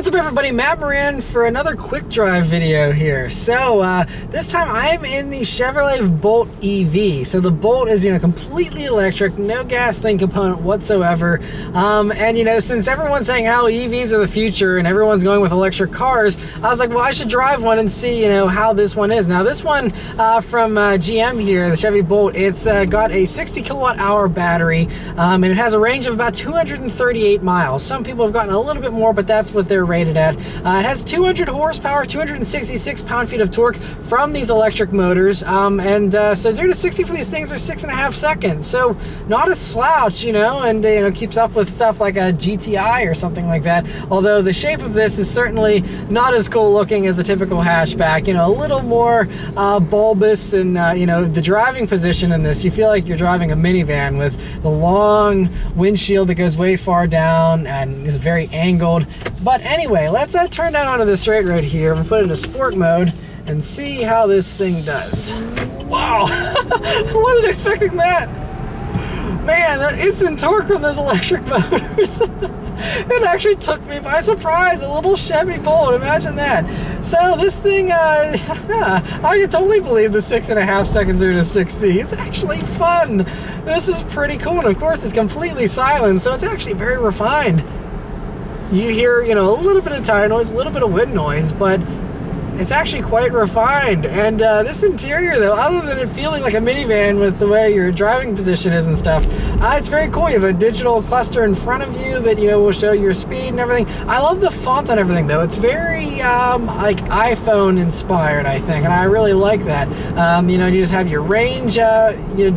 What's up everybody, Matt Moran for another quick drive video here. So this time I'm in the Chevrolet Bolt EV. So the Bolt is, completely electric, no gas thing component whatsoever. And since everyone's saying how EVs are the future and everyone's going with electric cars, I was like, well, I should drive one and see, how this one is. Now this one from GM here, the Chevy Bolt, it's got a 60 kilowatt hour battery, and it has a range of about 238 miles. Some people have gotten a little bit more, but that's what they're rated at. It has 200 horsepower, 266 pound-feet of torque from these electric motors, so 0 to 60 for these things are 6.5 seconds. So not a slouch, and keeps up with stuff like a GTI or something like that. Although the shape of this is certainly not as cool looking as a typical hatchback. A little more bulbous, and the driving position in this, you feel like you're driving a minivan with the long windshield that goes way far down and is very angled. But anyway, let's turn down onto the straight road here. We'll put it into sport mode and see how this thing does. Wow, I wasn't expecting that. Man, the instant torque from those electric motors. It actually took me by surprise, a little Chevy Bolt, imagine that. So this thing, I can totally believe the 6.5 seconds 0 to 60. It's actually fun. This is pretty cool, and of course it's completely silent, so it's actually very refined. You hear, a little bit of tire noise, a little bit of wind noise, but it's actually quite refined. And this interior, though, other than it feeling like a minivan with the way your driving position is and stuff, it's very cool. You have a digital cluster in front of you that, will show your speed and everything. I love the font on everything, though. It's very, like iPhone inspired, I think, and I really like that. You just have your range,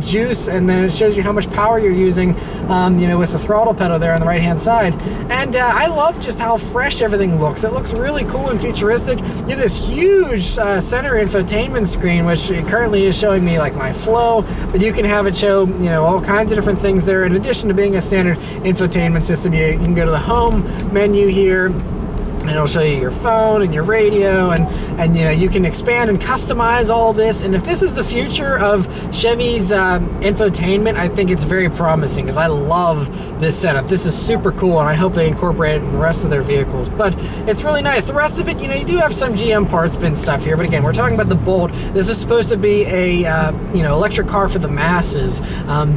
juice, and then it shows you how much power you're using, with the throttle pedal there on the right-hand side. And I love just how fresh everything looks. It looks really cool and futuristic. You have this huge center infotainment screen, which currently is showing me like my flow, but you can have it show all kinds of different things there. In addition to being a standard infotainment system, you can go to the home menu here, and it'll show you your phone and your radio, and you can expand and customize all this. And if this is the future of Chevy's infotainment, I think it's very promising, because I love this setup. This is super cool, and I hope they incorporate it in the rest of their vehicles. But it's really nice. The rest of it, you do have some GM parts bin stuff here, but again, we're talking about the Bolt. This is supposed to be a electric car for the masses.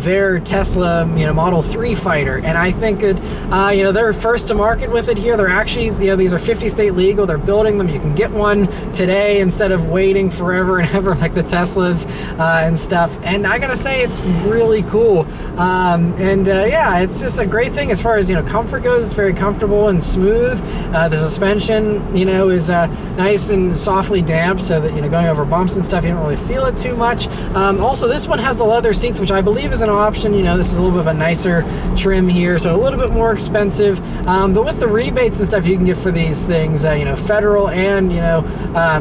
Their Tesla Model 3 fighter, and I think that they're first to market with it here. They're actually these are 50 state legal. They're building them. You can get one today instead of waiting forever and ever like the Teslas and stuff. And I gotta say, it's really cool. Yeah, it's just a great thing as far as comfort goes. It's very comfortable and smooth. The suspension is nice and softly damped, so that going over bumps and stuff, you don't really feel it too much. Also, this one has the leather seats, which I believe is an option. This is a little bit of a nicer trim here, so a little bit more expensive. But with the rebates and stuff you can get for these things, federal and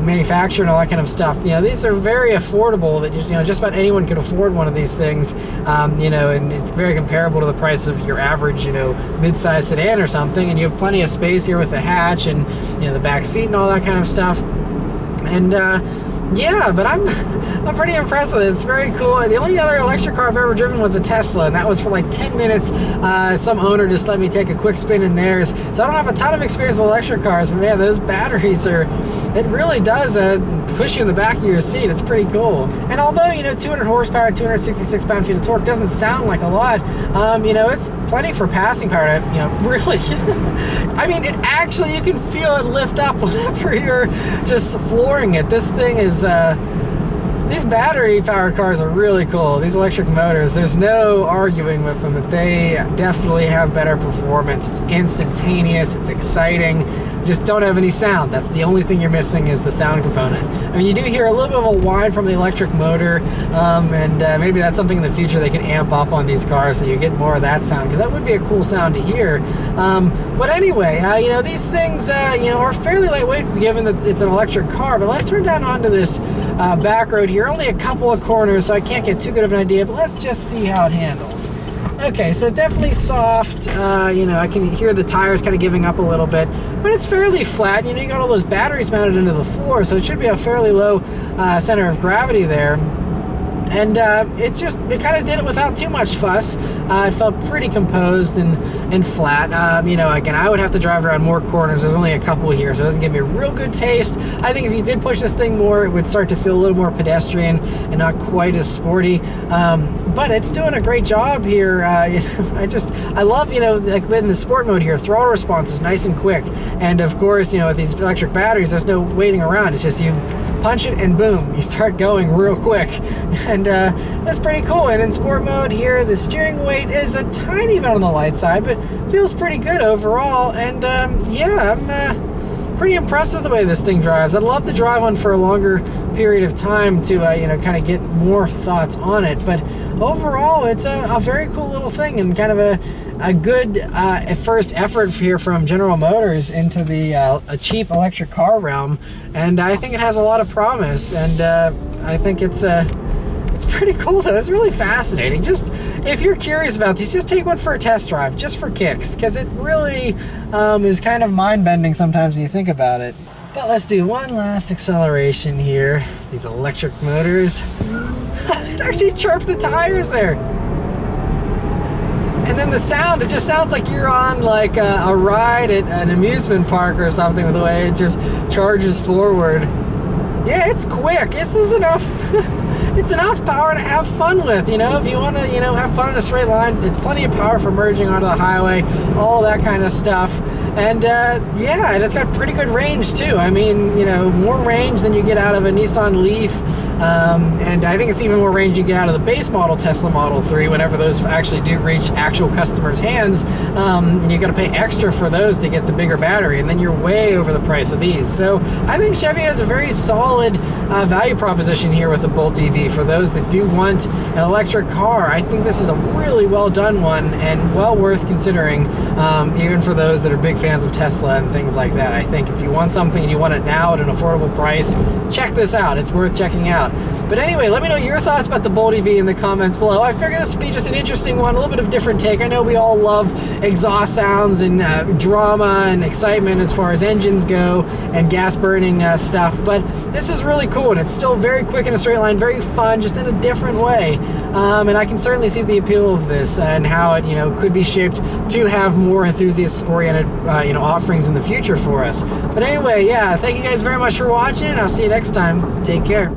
manufacturer and all that kind of stuff, these are very affordable, that just about anyone could afford one of these things, and it's very comparable to the price of your average mid-size sedan or something. And you have plenty of space here with the hatch and the back seat and all that kind of stuff. And yeah, but I'm pretty impressed with it. It's very cool. The only other electric car I've ever driven was a Tesla, and that was for like 10 minutes. Some owner just let me take a quick spin in theirs. So I don't have a ton of experience with electric cars, but man, those batteries it really does push you in the back of your seat. It's pretty cool. And although, 200 horsepower, 266 pound-feet of torque doesn't sound like a lot, it's plenty for passing power to, really. I mean, it actually, you can feel it lift up whenever you're just flooring it. This thing is, these battery-powered cars are really cool. These electric motors, there's no arguing with them, but they definitely have better performance. It's instantaneous, it's exciting, just don't have any sound. That's the only thing you're missing, is the sound component. I mean, you do hear a little bit of a whine from the electric motor, and maybe that's something in the future they could amp up on these cars so you get more of that sound, because that would be a cool sound to hear. But anyway, these things, are fairly lightweight given that it's an electric car. But let's turn down onto this back road here. Only a couple of corners, so I can't get too good of an idea, but let's just see how it handles. Okay, so definitely soft. I can hear the tires kind of giving up a little bit, but it's fairly flat. You got all those batteries mounted into the floor, so it should be a fairly low center of gravity there. And it kind of did it without too much fuss. It felt pretty composed and flat. You know, again, I would have to drive around more corners. There's only a couple here, so it doesn't give me a real good taste. I think if you did push this thing more, it would start to feel a little more pedestrian and not quite as sporty. But it's doing a great job here. You know, I love, you know, like in the sport mode here, throttle response is nice and quick. And of course, you know, with these electric batteries, there's no waiting around. It's just you punch it and boom, you start going real quick. And that's pretty cool. And in sport mode here, the steering weight is a tiny bit on the light side, but feels pretty good overall. And yeah, I'm pretty impressed with the way this thing drives. I'd love to drive one for a longer period of time to you know, kind of get more thoughts on it. But overall, it's a very cool little thing, and kind of a good first effort here from General Motors into the a cheap electric car realm. And I think it has a lot of promise, and I think it's pretty cool though. It's really fascinating. Just if you're curious about these, just take one for a test drive, just for kicks, because it really is kind of mind-bending sometimes when you think about it. But let's do one last acceleration here. These electric motors. It actually chirped the tires there. And then the sound, it just sounds like you're on like a ride at an amusement park or something, with the way it just charges forward. Yeah, it's quick. This is enough. It's enough power to have fun with, you know. If you want to, you know, have fun in a straight line, it's plenty of power for merging onto the highway, all that kind of stuff. And yeah, and it's got pretty good range too. I mean, you know, more range than you get out of a Nissan Leaf. And I think it's even more range you get out of the base model Tesla Model 3 whenever those actually do reach actual customers' hands. And you got to pay extra for those to get the bigger battery, and then you're way over the price of these. So I think Chevy has a very solid value proposition here with the Bolt EV for those that do want an electric car. I think this is a really well done one, and well worth considering, even for those that are big fans of Tesla and things like that. I think if you want something and you want it now at an affordable price, check this out. It's worth checking out. But anyway, let me know your thoughts about the Bolt EV in the comments below. I figured this would be just an interesting one, a little bit of a different take. I know we all love exhaust sounds and drama and excitement as far as engines go and gas burning stuff, but this is really cool, and it's still very quick in a straight line, very fun, just in a different way. And I can certainly see the appeal of this and how it, you know, could be shaped to have more enthusiast-oriented, you know, offerings in the future for us. But anyway, yeah, thank you guys very much for watching, and I'll see you next time. Take care.